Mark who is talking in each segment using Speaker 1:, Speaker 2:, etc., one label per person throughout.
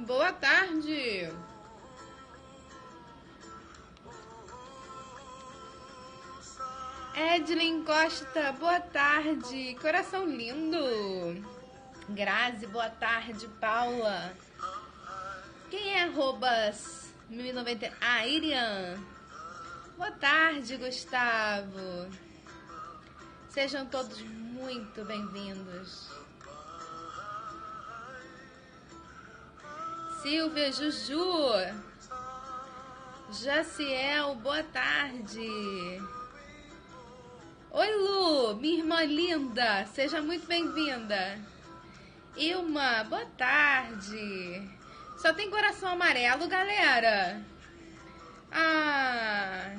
Speaker 1: Boa tarde. Edlin Costa, boa tarde. Coração lindo. Grazi, boa tarde. Paula. Quem é arrobas 1090? Ah, Irian. Boa tarde, Gustavo. Sejam todos muito bem-vindos. Silvia, Juju. Jaciel, boa tarde. Oi, Lu, minha irmã linda. Seja muito bem-vinda. Ilma, boa tarde. Só tem coração amarelo, galera. Ah.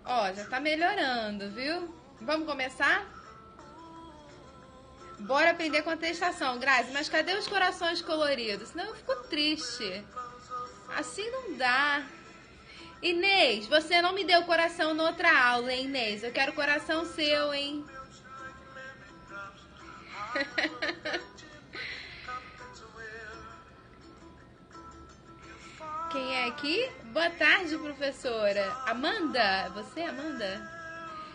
Speaker 1: Ó, já tá melhorando, viu? Vamos começar? Bora aprender contestação, Grazi. Mas cadê os corações coloridos? Senão eu fico triste. Assim não dá. Inês, você não me deu coração na outra aula, hein, Inês? Eu quero coração seu, hein? Quem é aqui? Boa tarde, professora. Amanda? Você, Amanda?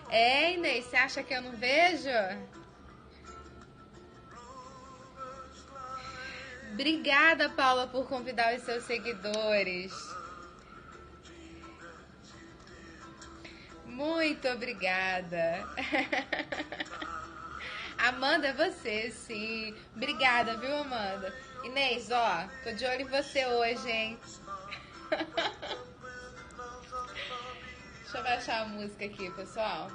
Speaker 1: É, Inês, você acha que eu não vejo? Obrigada, Paula, por convidar os seus seguidores. Muito obrigada. Amanda, é você, sim. Obrigada, viu, Amanda? Inês, ó, tô de olho em você hoje, hein? Deixa eu baixar a música aqui, pessoal.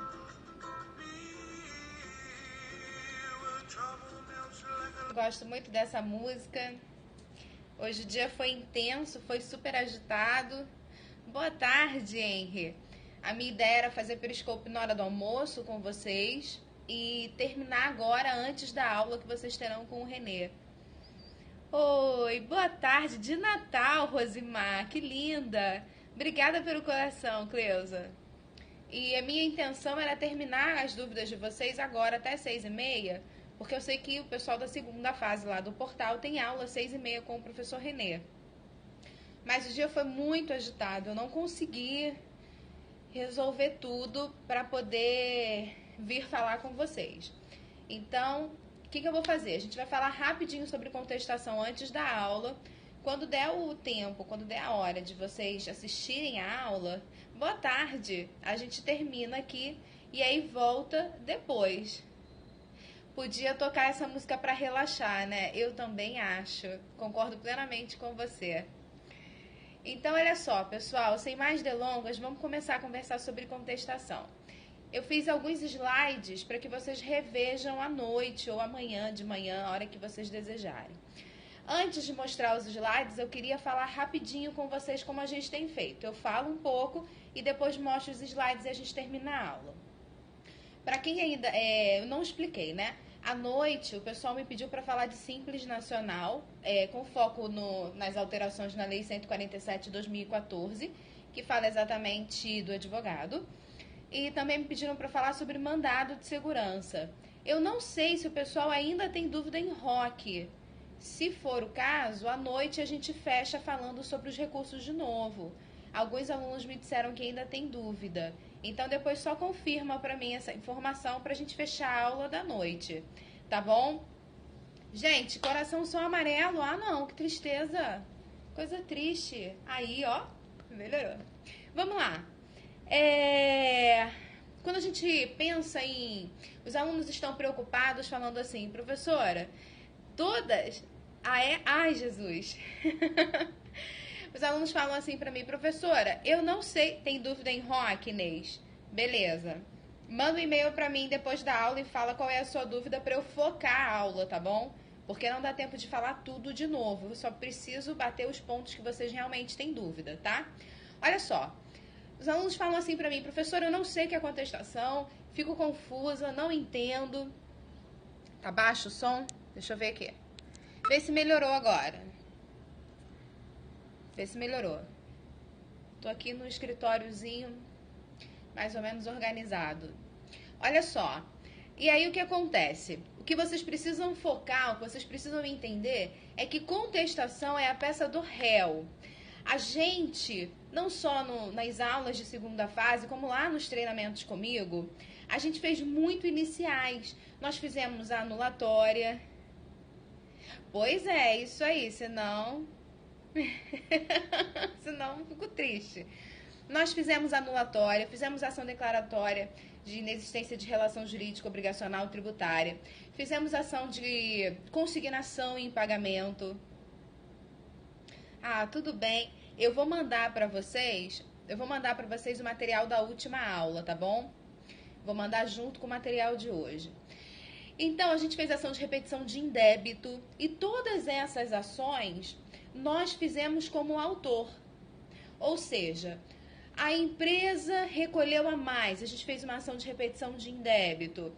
Speaker 1: Gosto muito dessa música. Hoje o dia foi intenso, foi super agitado. Boa tarde, Henry. A minha ideia era fazer periscope na hora do almoço com vocês e terminar agora antes da aula que vocês terão com o Renê. Oi, boa tarde de Natal, Rosimar, que linda. Obrigada pelo coração, Cleusa. E a minha intenção era terminar as dúvidas de vocês agora até 6h30, porque eu sei que o pessoal da segunda fase lá do portal tem aula às 6h30 com o professor Renê. Mas o dia foi muito agitado, eu não consegui resolver tudo para poder vir falar com vocês. Então, o que eu vou fazer? A gente vai falar rapidinho sobre contestação antes da aula. Quando der o tempo, quando der a hora de vocês assistirem a aula, boa tarde, a gente termina aqui e aí volta depois. Podia tocar essa música para relaxar, né? Eu também acho. Concordo plenamente com você. Então, olha só, pessoal, sem mais delongas, vamos começar a conversar sobre contestação. Eu fiz alguns slides para que vocês revejam à noite ou amanhã de manhã, a hora que vocês desejarem. Antes de mostrar os slides, eu queria falar rapidinho com vocês como a gente tem feito. Eu falo um pouco e depois mostro os slides e a gente termina a aula. Para quem ainda... eu não expliquei, né? À noite, o pessoal me pediu para falar de Simples Nacional, com foco nas alterações na Lei 147 de 2014, que fala exatamente do advogado. E também me pediram para falar sobre mandado de segurança. Eu não sei se o pessoal ainda tem dúvida em ROC. Se for o caso, à noite a gente fecha falando sobre os recursos de novo. Alguns alunos me disseram que ainda tem dúvida. Então, depois só confirma para mim essa informação para a gente fechar a aula da noite. Tá bom? Gente, coração só amarelo? Ah, não, que tristeza. Coisa triste. Aí, ó, melhorou. Vamos lá. Quando a gente pensa em... Os alunos estão preocupados falando assim, professora, todas... Ai, Jesus. Os alunos falam assim pra mim, professora, eu não sei... Tem dúvida em ROC, Inês? Beleza. Manda um e-mail pra mim depois da aula e fala qual é a sua dúvida pra eu focar a aula, tá bom? Porque não dá tempo de falar tudo de novo. Eu só preciso bater os pontos que vocês realmente têm dúvida, tá? Olha só. Os alunos falam assim pra mim, professora, eu não sei o que é contestação, fico confusa, não entendo. Tá baixo o som? Deixa eu ver aqui. Vê se melhorou agora. Vê se melhorou. Tô aqui no escritóriozinho, mais ou menos organizado. Olha só. E aí o que acontece? que vocês precisam focar, o que vocês precisam entender é que contestação é a peça do réu. A gente, não só nas aulas de segunda fase, como lá nos treinamentos comigo, a gente fez muito iniciais. Nós fizemos a anulatória. Pois é, isso aí, senão... senão fico triste. Nós fizemos anulatória, fizemos ação declaratória de inexistência de relação jurídica obrigacional tributária, fizemos ação de consignação em pagamento. Ah, tudo bem. Eu vou mandar para vocês o material da última aula, tá bom? Vou mandar junto com o material de hoje. Então, a gente fez ação de repetição de indébito e todas essas ações nós fizemos como autor. Ou seja, a empresa recolheu a mais, a gente fez uma ação de repetição de indébito.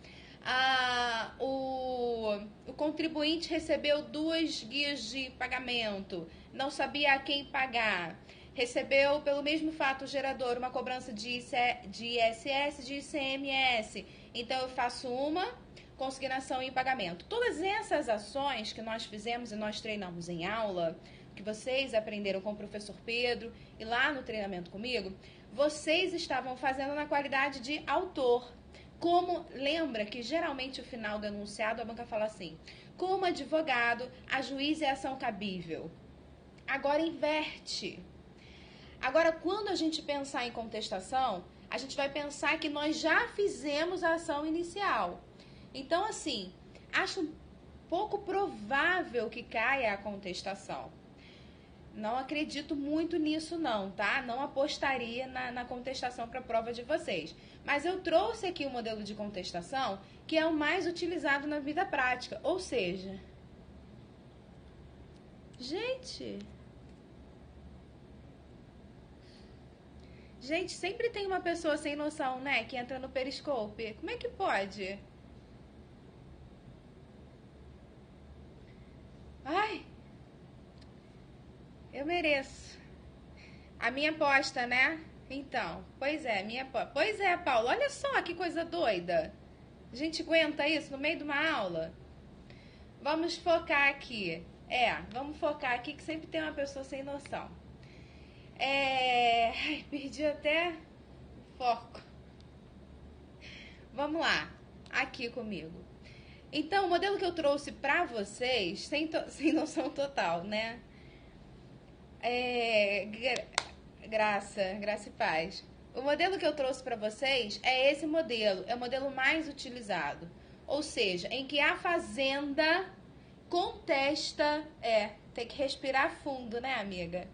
Speaker 1: O contribuinte recebeu 2 guias de pagamento, não sabia a quem pagar. Recebeu, pelo mesmo fato gerador, uma cobrança de ISS, de ICMS. Então, eu faço uma consignação em pagamento. Todas essas ações que nós fizemos e nós treinamos em aula, que vocês aprenderam com o professor Pedro e lá no treinamento comigo, vocês estavam fazendo na qualidade de autor. Como, lembra que geralmente o final do enunciado a banca fala assim: como advogado, ajuize a ação cabível. Agora inverte. Agora, quando a gente pensar em contestação, a gente vai pensar que nós já fizemos a ação inicial. Então, assim, acho pouco provável que caia a contestação. Não acredito muito nisso não, tá? Não apostaria na contestação para a prova de vocês. Mas eu trouxe aqui o modelo de contestação, que é o mais utilizado na vida prática. Ou seja... Gente, sempre tem uma pessoa sem noção, né? Que entra no Periscope. Como é que pode? Ai... Eu mereço. A minha aposta, né? Então, pois é, minha aposta. Pois é, Paulo, olha só que coisa doida. A gente aguenta isso no meio de uma aula? Vamos focar aqui. Vamos focar aqui que sempre tem uma pessoa sem noção. Ai, perdi até o foco. Vamos lá, aqui comigo. Então, o modelo que eu trouxe pra vocês, sem noção total, né? Graça e paz. O modelo que eu trouxe para vocês é esse modelo, é o modelo mais utilizado. Ou seja, em que a fazenda contesta, tem que respirar fundo, né, amiga?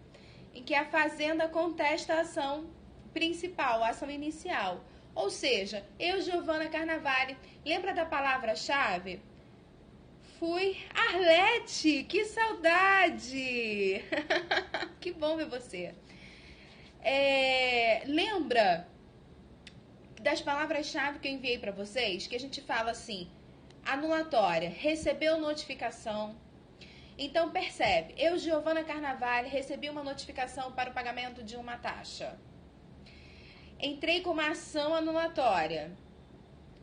Speaker 1: Em que a fazenda contesta a ação principal, a ação inicial. Ou seja, eu, Giovana Carnavale, lembra da palavra-chave? Fui. Arlete, que saudade! Que bom ver você. Lembra das palavras-chave que eu enviei para vocês? Que a gente fala assim, anulatória, recebeu notificação. Então, percebe, eu, Giovana Carnavale, recebi uma notificação para o pagamento de uma taxa. Entrei com uma ação anulatória.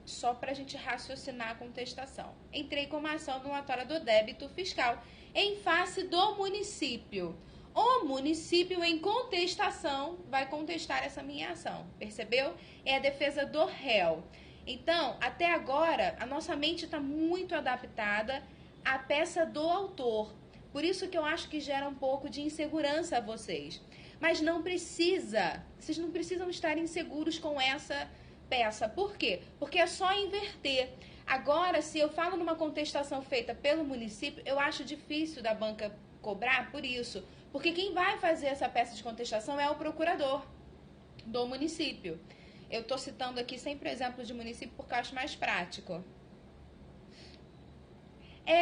Speaker 1: Só para a gente raciocinar a contestação. Entrei com uma ação anulatória do débito fiscal em face do município. O município, em contestação, vai contestar essa minha ação. Percebeu? É a defesa do réu. Então, até agora, a nossa mente está muito adaptada à peça do autor. Por isso que eu acho que gera um pouco de insegurança a vocês. Mas não precisa. Vocês não precisam estar inseguros com essa peça. Por quê? Porque é só inverter. Agora, se eu falo numa contestação feita pelo município, eu acho difícil da banca cobrar por isso. Porque quem vai fazer essa peça de contestação é o procurador do município. Eu estou citando aqui sempre exemplos de município porque eu acho mais prático.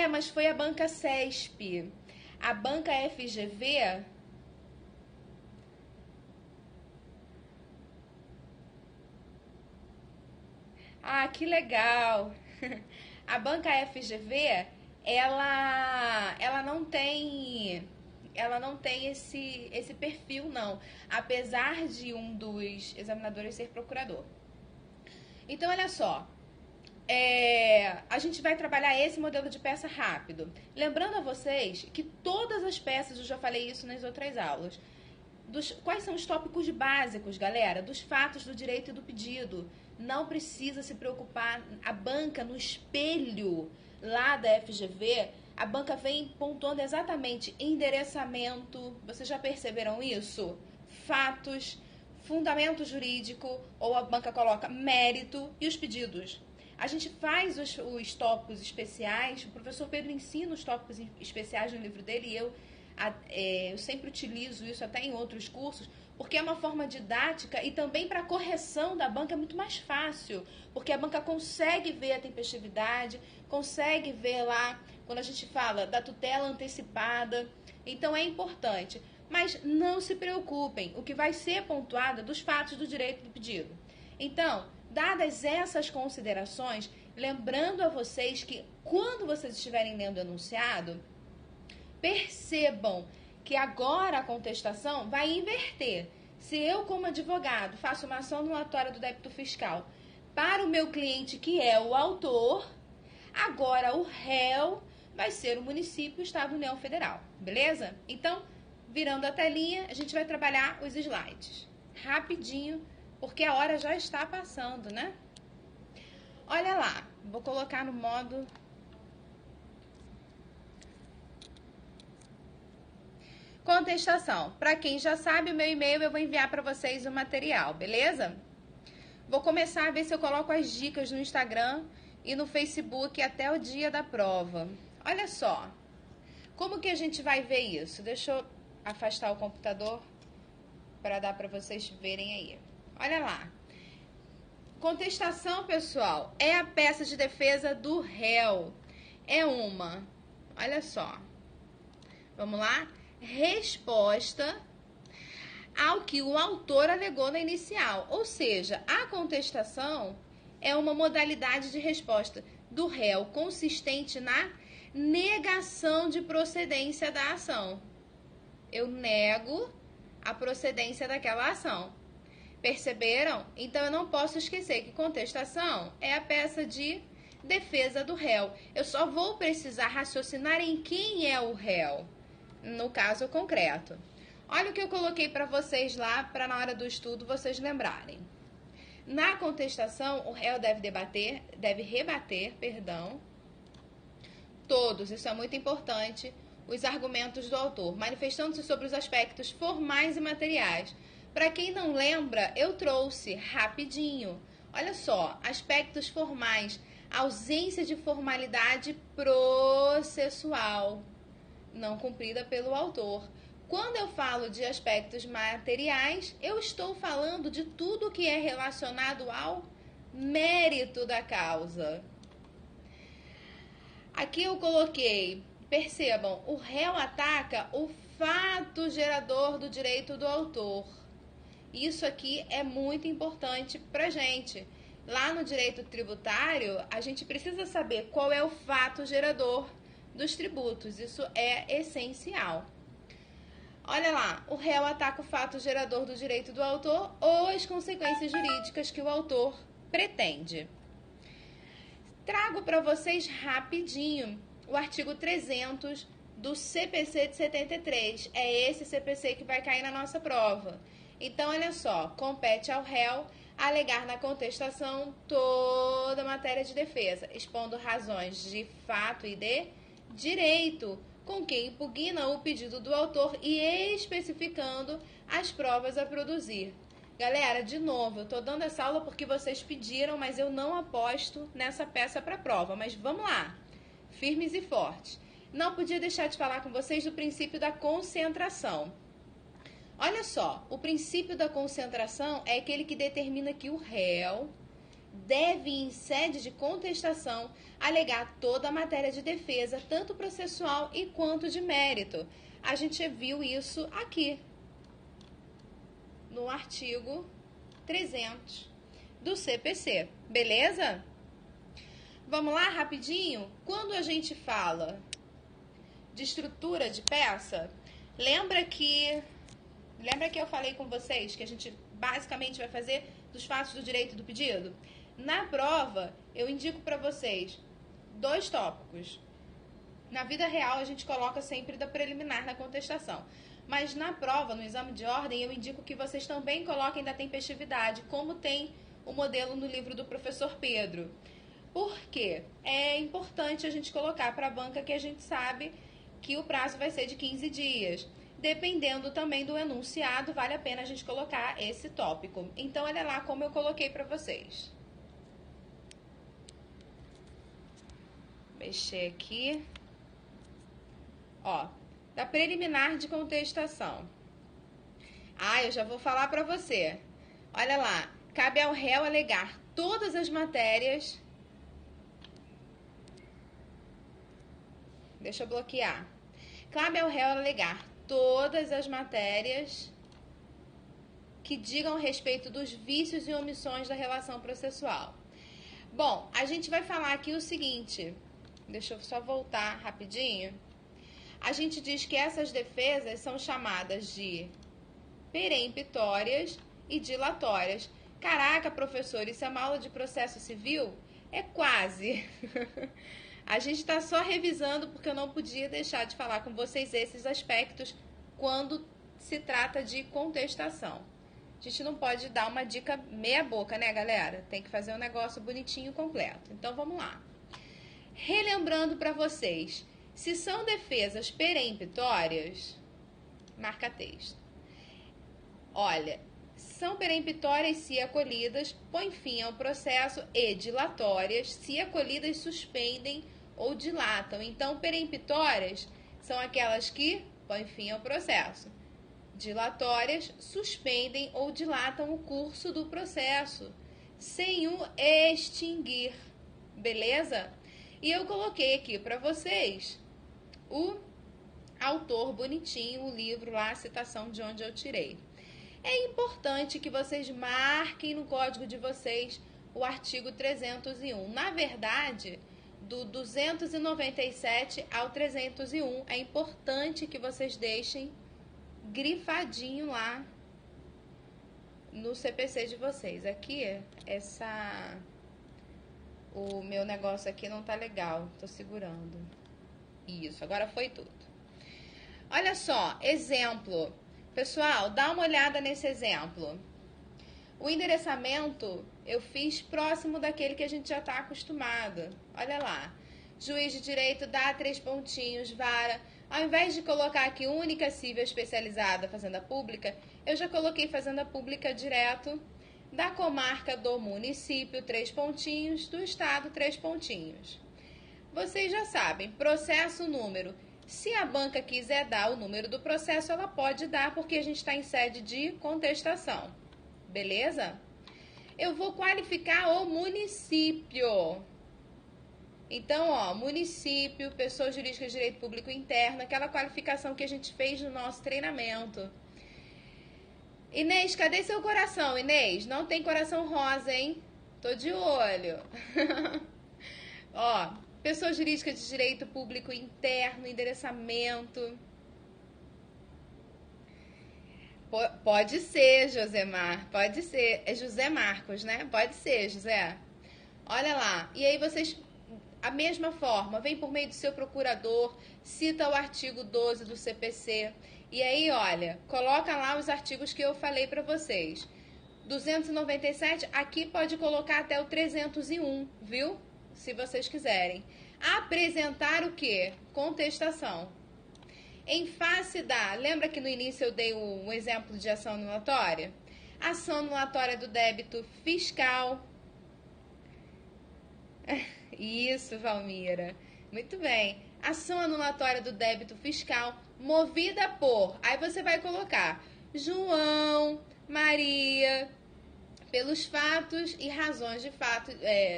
Speaker 1: Mas foi a banca CESP. A banca FGV... Ah, que legal! A banca FGV, ela não tem esse perfil, não. Apesar de um dos examinadores ser procurador. Então, olha só. a gente vai trabalhar esse modelo de peça rápido. Lembrando a vocês que todas as peças, eu já falei isso nas outras aulas, quais são os tópicos básicos, galera? Dos fatos, do direito e do pedido. Não precisa se preocupar. A banca, no espelho lá da FGV, a banca vem pontuando exatamente endereçamento. Vocês já perceberam isso? Fatos, fundamento jurídico, ou a banca coloca mérito e os pedidos. A gente faz os tópicos especiais, o professor Pedro ensina os tópicos especiais no livro dele e eu sempre utilizo isso até em outros cursos, porque é uma forma didática e também para correção da banca é muito mais fácil, porque a banca consegue ver a tempestividade, consegue ver lá, quando a gente fala da tutela antecipada, então é importante. Mas não se preocupem, o que vai ser pontuado é dos fatos do direito do pedido. Então, dadas essas considerações, lembrando a vocês que quando vocês estiverem lendo o enunciado, percebam que agora a contestação vai inverter. Se eu, como advogado, faço uma ação anulatória do débito fiscal para o meu cliente, que é o autor, agora o réu vai ser o município, Estado, União Federal. Beleza? Então, virando a telinha, a gente vai trabalhar os slides. Rapidinho, porque a hora já está passando, né? Olha lá, vou colocar no modo... Contestação. Para quem já sabe, o meu e-mail eu vou enviar para vocês o material, beleza? Vou começar a ver se eu coloco as dicas no Instagram e no Facebook até o dia da prova. Olha só, como que a gente vai ver isso? Deixa eu afastar o computador para dar para vocês verem aí. Olha lá. Contestação, pessoal, é a peça de defesa do réu. É uma. Olha só. Vamos lá? Resposta ao que o autor alegou na inicial. Ou seja, a contestação é uma modalidade de resposta do réu consistente na negação de procedência da ação. Eu nego a procedência daquela ação. Perceberam? Então, eu não posso esquecer que contestação é a peça de defesa do réu. Eu só vou precisar raciocinar em quem é o réu, no caso concreto. Olha o que eu coloquei para vocês lá, para na hora do estudo vocês lembrarem. Na contestação, o réu deve rebater, todos, isso é muito importante, os argumentos do autor, manifestando-se sobre os aspectos formais e materiais. Para quem não lembra, eu trouxe rapidinho. Olha só, aspectos formais, ausência de formalidade processual não cumprida pelo autor. Quando eu falo de aspectos materiais, eu estou falando de tudo que é relacionado ao mérito da causa. Aqui eu coloquei, percebam, o réu ataca o fato gerador do direito do autor. Isso aqui é muito importante pra gente. Lá no direito tributário, a gente precisa saber qual é o fato gerador dos tributos. Isso é essencial. Olha lá, o réu ataca o fato gerador do direito do autor ou as consequências jurídicas que o autor pretende. Trago para vocês rapidinho o artigo 300 do CPC de 73. É esse CPC que vai cair na nossa prova. Então, olha só, compete ao réu alegar na contestação toda matéria de defesa, expondo razões de fato e de direito com que impugna o pedido do autor e especificando as provas a produzir. Galera, de novo, eu tô dando essa aula porque vocês pediram, mas eu não aposto nessa peça para prova. Mas vamos lá, firmes e fortes. Não podia deixar de falar com vocês do princípio da concentração. Olha só, o princípio da concentração é aquele que determina que o réu deve, em sede de contestação, alegar toda a matéria de defesa, tanto processual e quanto de mérito. A gente viu isso aqui, no artigo 300 do CPC, beleza? Vamos lá, rapidinho? Quando a gente fala de estrutura de peça, lembra que eu falei com vocês que a gente basicamente vai fazer dos fatos do direito do pedido? Na prova, eu indico para vocês 2 tópicos. Na vida real, a gente coloca sempre da preliminar na contestação. Mas na prova, no exame de ordem, eu indico que vocês também coloquem da tempestividade, como tem o modelo no livro do professor Pedro. Por quê? É importante a gente colocar para a banca que a gente sabe que o prazo vai ser de 15 dias. Dependendo também do enunciado, vale a pena a gente colocar esse tópico. Então, olha lá como eu coloquei para vocês. Mexer aqui. Ó, da preliminar de contestação. Eu já vou falar para você. Olha lá, cabe ao réu alegar todas as matérias. Deixa eu bloquear. Cabe ao réu alegar todas as matérias que digam respeito dos vícios e omissões da relação processual. Bom, a gente vai falar aqui o seguinte. Deixa eu só voltar rapidinho. A gente diz que essas defesas são chamadas de peremptórias e dilatórias. Caraca, professor, isso é uma aula de processo civil? É quase. A gente está só revisando porque eu não podia deixar de falar com vocês esses aspectos quando se trata de contestação. A gente não pode dar uma dica meia boca, né, galera? Tem que fazer um negócio bonitinho, completo. Então, vamos lá. Relembrando para vocês, se são defesas peremptórias, marca texto. Olha, são peremptórias se acolhidas, põe fim ao processo, e dilatórias se acolhidas suspendem ou dilatam. Então, peremptórias são aquelas que põem fim ao processo. Dilatórias suspendem ou dilatam o curso do processo, sem o extinguir. Beleza? E eu coloquei aqui para vocês o autor bonitinho, o livro lá, a citação de onde eu tirei. É importante que vocês marquem no código de vocês o artigo 301. Na verdade, do 297 ao 301, é importante que vocês deixem grifadinho lá no CPC de vocês. Aqui, o meu negócio aqui não tá legal, tô segurando. Isso, agora foi tudo. Olha só, exemplo. Pessoal, dá uma olhada nesse exemplo. O endereçamento eu fiz próximo daquele que a gente já está acostumado. Olha lá. Juiz de direito dá 3 pontinhos, vara. Ao invés de colocar aqui única civil especializada fazenda pública, eu já coloquei fazenda pública direto. Da comarca do município, 3 pontinhos. Do estado, 3 pontinhos. Vocês já sabem, processo número. Se a banca quiser dar o número do processo, ela pode dar, porque a gente está em sede de contestação. Beleza? Eu vou qualificar o município. Então, ó, município, pessoa jurídica de direito público interno, aquela qualificação que a gente fez no nosso treinamento. Inês, cadê seu coração, Inês? Não tem coração rosa, hein? Tô de olho. Ó, pessoa jurídica de direito público interno, endereçamento. Pode ser, Josemar, pode ser. É José Marcos, né? Pode ser, José. Olha lá. E aí vocês, a mesma forma, vem por meio do seu procurador, cita o artigo 12 do CPC. E aí, olha, coloca lá os artigos que eu falei para vocês. 297, aqui pode colocar até o 301, viu? Se vocês quiserem. Apresentar o quê? Contestação. Em face da... Lembra que no início eu dei um exemplo de ação anulatória? Ação anulatória do débito fiscal. Isso, Valmira. Muito bem. Ação anulatória do débito fiscal movida por... Aí você vai colocar João, Maria, pelos fatos e razões de fato.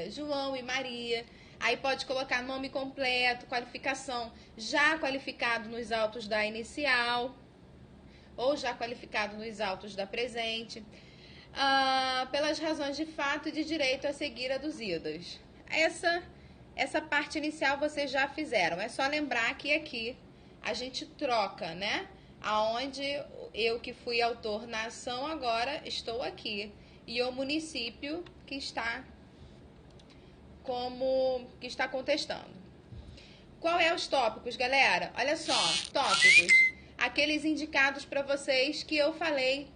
Speaker 1: João e Maria... Aí pode colocar nome completo, qualificação já qualificado nos autos da inicial ou já qualificado nos autos da presente, pelas razões de fato e de direito a seguir aduzidas. Essa parte inicial vocês já fizeram. É só lembrar que aqui a gente troca, né? Aonde eu que fui autor na ação agora estou aqui e o município que está como que está contestando. Qual é os tópicos, galera? Olha só, tópicos. Aqueles indicados para vocês que eu falei,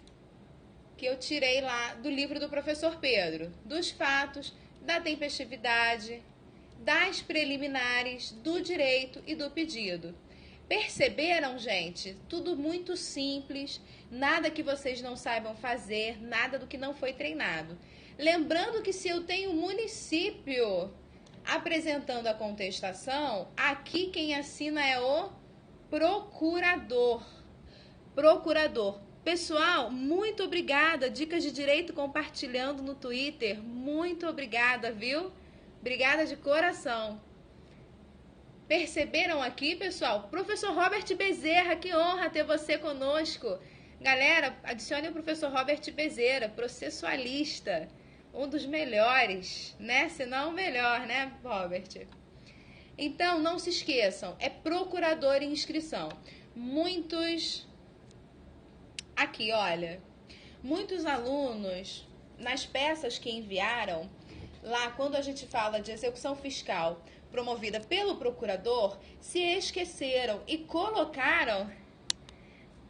Speaker 1: que eu tirei lá do livro do professor Pedro. Dos fatos, da tempestividade, das preliminares, do direito e do pedido. Perceberam, gente? Tudo muito simples, nada que vocês não saibam fazer, nada do que não foi treinado. Lembrando que se eu tenho município apresentando a contestação, aqui quem assina é o procurador. Procurador. Pessoal, muito obrigada. Dicas de direito compartilhando no Twitter. Muito obrigada, viu? Obrigada de coração. Perceberam aqui, pessoal? Professor Robert Bezerra, que honra ter você conosco. Galera, adicione o professor Robert Bezerra, processualista. Um dos melhores, né? Se não o melhor, né, Robert? Então, não se esqueçam, é procurador em inscrição. Aqui, olha, muitos alunos, nas peças que enviaram, lá quando a gente fala de execução fiscal promovida pelo procurador, se esqueceram e colocaram,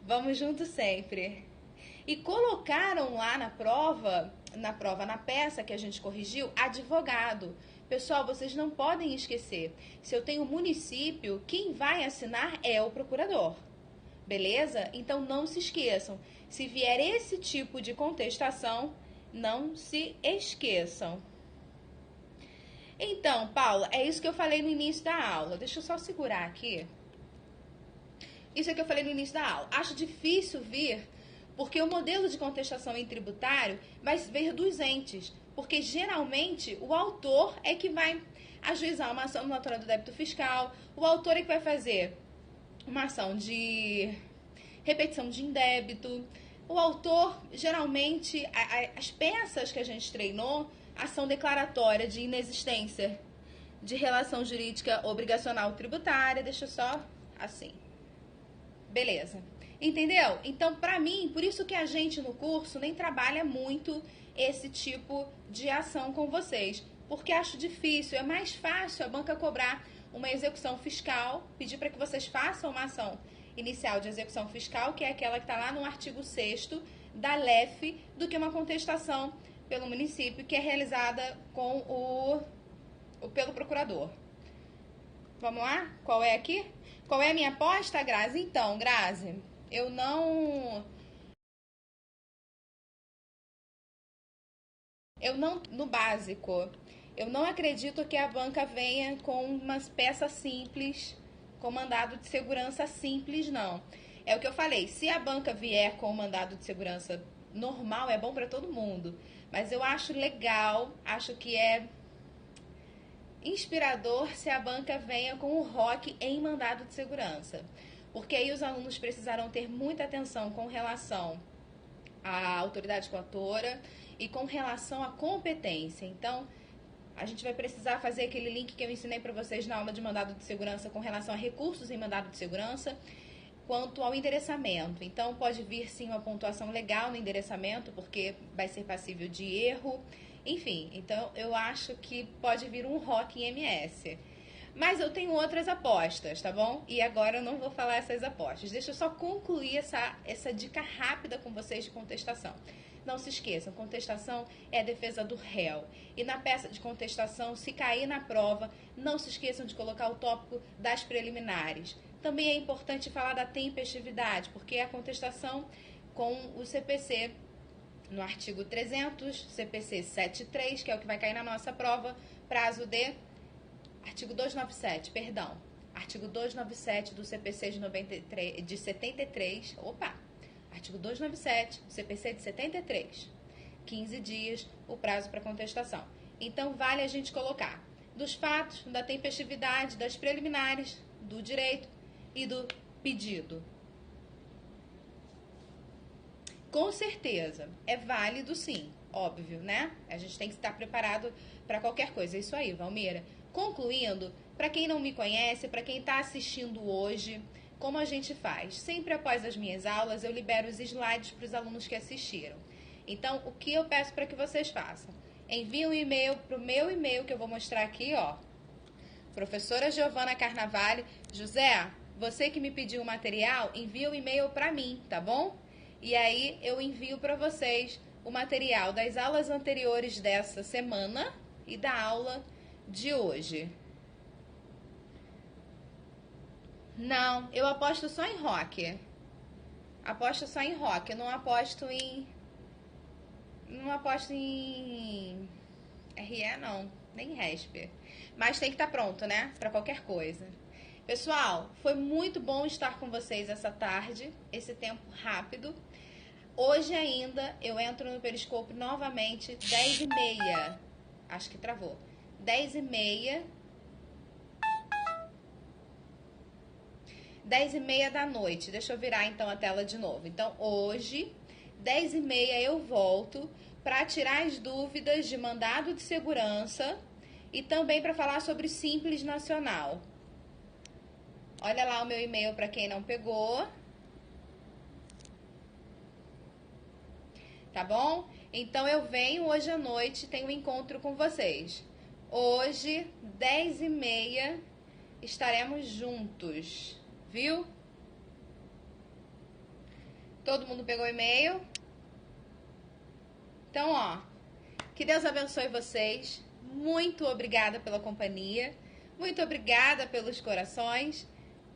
Speaker 1: vamos juntos sempre, e colocaram lá na peça que a gente corrigiu, advogado. Pessoal, vocês não podem esquecer, se eu tenho município, quem vai assinar é o procurador. Beleza? Então não se esqueçam. Se vier esse tipo de contestação, não se esqueçam. Então, Paula, é isso que eu falei no início da aula. Deixa eu só segurar aqui. Isso é que eu falei no início da aula. Acho difícil vir, porque o modelo de contestação em tributário vai vir dos entes. Porque geralmente o autor é que vai ajuizar uma ação notória do débito fiscal, o autor é que vai fazer uma ação de repetição de indébito. O autor, geralmente, as peças que a gente treinou, ação declaratória de inexistência de relação jurídica obrigacional tributária, deixa só assim. Beleza. Entendeu? Então, pra mim, por isso que a gente no curso nem trabalha muito esse tipo de ação com vocês. Porque acho difícil, é mais fácil a banca cobrar uma execução fiscal, pedir para que vocês façam uma ação inicial de execução fiscal, que é aquela que está lá no artigo 6º da LEF, do que uma contestação pelo município, que é realizada pelo procurador. Vamos lá? Qual é aqui? Qual é a minha aposta, Grazi? Então, Grazi, no básico, eu não acredito que a banca venha com umas peças simples, com mandado de segurança simples, não. É o que eu falei, se a banca vier com mandado de segurança normal, é bom para todo mundo. Mas eu acho legal, acho que é inspirador se a banca venha com o ROC em mandado de segurança. Porque aí os alunos precisarão ter muita atenção com relação à autoridade coautora e com relação à competência. Então, a gente vai precisar fazer aquele link que eu ensinei para vocês na aula de mandado de segurança com relação a recursos em mandado de segurança, quanto ao endereçamento. Então, pode vir sim uma pontuação legal no endereçamento, porque vai ser passível de erro. Enfim, então eu acho que pode vir um ROC em MS. Mas eu tenho outras apostas, tá bom? E agora eu não vou falar essas apostas. Deixa eu só concluir essa dica rápida com vocês de contestação. Não se esqueçam, contestação é a defesa do réu. E na peça de contestação, se cair na prova, não se esqueçam de colocar o tópico das preliminares. Também é importante falar da tempestividade, porque é a contestação com o CPC no artigo 300, CPC 73, que é o que vai cair na nossa prova, prazo de... Artigo 297, perdão. Artigo 297 do CPC de 73, Artigo 297, CPC de 73, 15 dias o prazo para contestação. Então, vale a gente colocar dos fatos, da tempestividade, das preliminares, do direito e do pedido. Com certeza, é válido sim, óbvio, né? A gente tem que estar preparado para qualquer coisa. É isso aí, Valmira. Concluindo, para quem não me conhece, para quem está assistindo hoje, como a gente faz? Sempre após as minhas aulas, eu libero os slides para os alunos que assistiram. Então, o que eu peço para que vocês façam? envie um e-mail pro meu e-mail que eu vou mostrar aqui, ó. Professora Giovana Carnavale. José, você que me pediu o material, envia o e-mail para mim, tá bom? E aí eu envio para vocês o material das aulas anteriores dessa semana e da aula de hoje. Não, eu aposto só em rock. Aposto só em rock, eu não aposto em... Não aposto em RE não, nem RESP. Mas tem que estar pronto, né? Para qualquer coisa. Pessoal, foi muito bom estar com vocês essa tarde, esse tempo rápido. Hoje ainda eu entro no Periscope novamente 10h30. Acho que travou. 10h30. 10h30 da noite. Deixa eu virar então a tela de novo. Então hoje, 10h30 eu volto para tirar as dúvidas de mandado de segurança e também para falar sobre Simples Nacional. Olha lá o meu e-mail para quem não pegou. Tá bom? Então eu venho hoje à noite, tenho um encontro com vocês. Hoje, 10h30, estaremos juntos, viu? Todo mundo pegou o e-mail? Então, ó, que Deus abençoe vocês. Muito obrigada pela companhia. Muito obrigada pelos corações.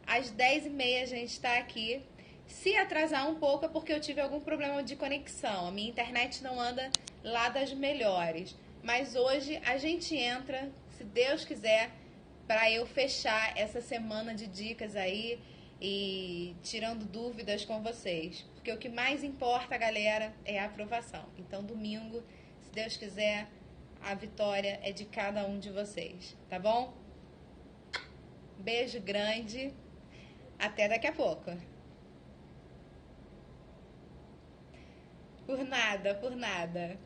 Speaker 1: Às 10h30 a gente está aqui. Se atrasar um pouco é porque eu tive algum problema de conexão. A minha internet não anda lá das melhores. Mas hoje a gente entra, se Deus quiser, para eu fechar essa semana de dicas aí e tirando dúvidas com vocês. Porque o que mais importa, galera, é a aprovação. Então, domingo, se Deus quiser, a vitória é de cada um de vocês, tá bom? Beijo grande. Até daqui a pouco. Por nada, por nada.